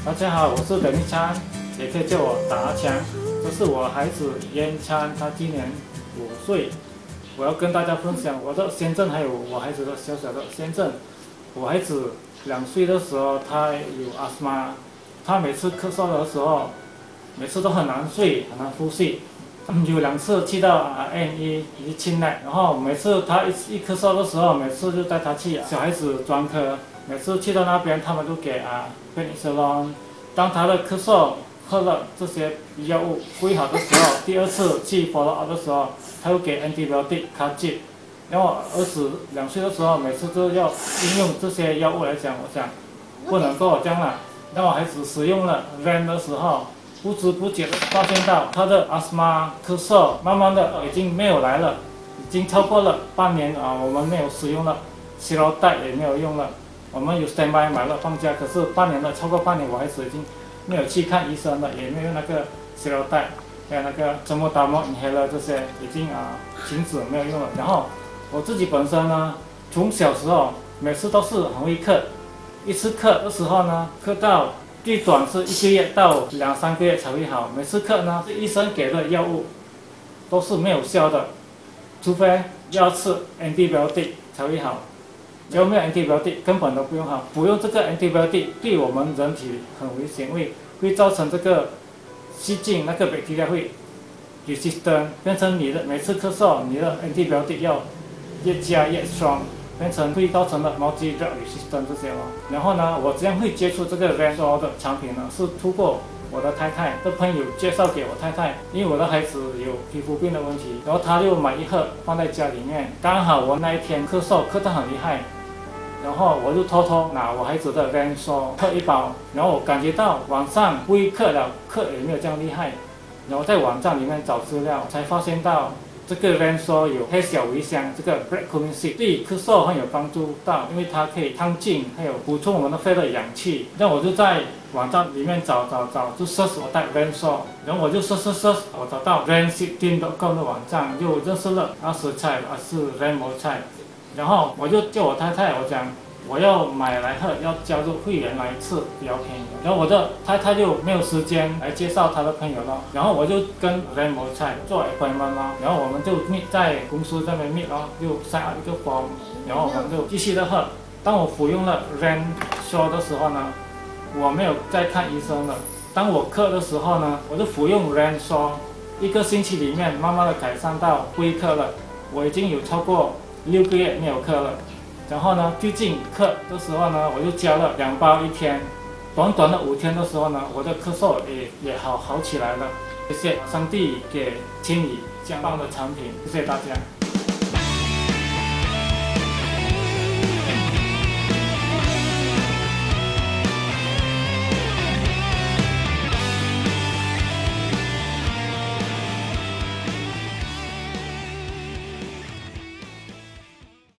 大家好，我是等一昌，也可以叫我达强。这是我孩子燕昌，他今年5岁。我要跟大家分享我的先症，还有我孩子的小小的先症。我孩子2岁的时候，他有阿斯玛，他每次咳嗽的时候，每次都很难睡，很难呼吸。有2次去到N1去清奶，然后每次他一咳嗽的时候，每次就带他去小孩子专科。每次去到那边，他们都给贝尼塞隆。当他的咳嗽喝了这些药物恢好的时候，第2次去 follow up 的时候，他又给 antibiotic 卡剂。然后儿子2岁的时候，每次都要应用这些药物来讲，我想不能够这样了。当我孩子使用了 REN 的时候，不知不觉的发现到他的阿斯玛咳嗽慢慢的已经没有来了，已经超过了半年我们没有使用了，息肉带也没有用了。我们有 standby 买了放假，可是半年了，超过半年，我孩子已经没有去看医生了，也没有那个息肉带，还有那个什么达莫inhaler这些已经停止没有用了。然后我自己本身呢，从小时候每次都是很会咳，一次咳的时候呢，咳到最短是1个月到2、3个月才会好。每次咳呢，医生给的药物都是没有效的，除非要吃 antibiotic 才会好。只要没有 antibiotic 根本都不用好，服用这个 antibiotic 对我们人体很危险，会造成这个细菌那个 bacteria 会 resistant， 变成你的每次咳嗽，你的 antibiotic 要越加越 strong， 变成会造成了 multi drug resistant 这些然后呢，我怎样会接触这个 REN 的产品呢？是通过我的太太的朋友介绍给我太太，因为我的孩子有皮肤病的问题，然后他就买1盒放在家里面，刚好我那一天咳嗽咳得很厉害。然后我就偷偷拿我孩子的 REN 咳1包，然后我感觉到晚上不会咳了，咳也没有这样厉害。然后在网站里面找资料，才发现到这个 REN 有黑小茴香这个 black cumin seed 对咳嗽很有帮助到，因为它可以抗菌，还有补充我们的肺的氧气。那我就在网站里面找，就 search 我带 REN 然后我就 search， 我找到 renseedteam.com 的网站，就认识了20菜，是 REN 菜。然后我就叫我太太，我讲我要买来喝，要加入会员来吃比较便宜。然后我的太太就没有时间来介绍她的朋友了，然后我就跟 REN 做 appointment 咯，然后我们就 meet 在公司那边 meet 咯，就 sign up 一个 form， 然后我们就继续的喝。当我服用了 REN 的时候呢，我没有再看医生了。当我咳的时候呢，我就服用 REN 1个星期里面慢慢的改善到不会咳了。我已经有超过6个月没有咳了，然后呢，最近咳的时候呢，我就加了2包1天，短短的5天的时候呢，我的咳嗽也好起来了。谢谢上帝给天宇这样棒的产品，谢谢大家。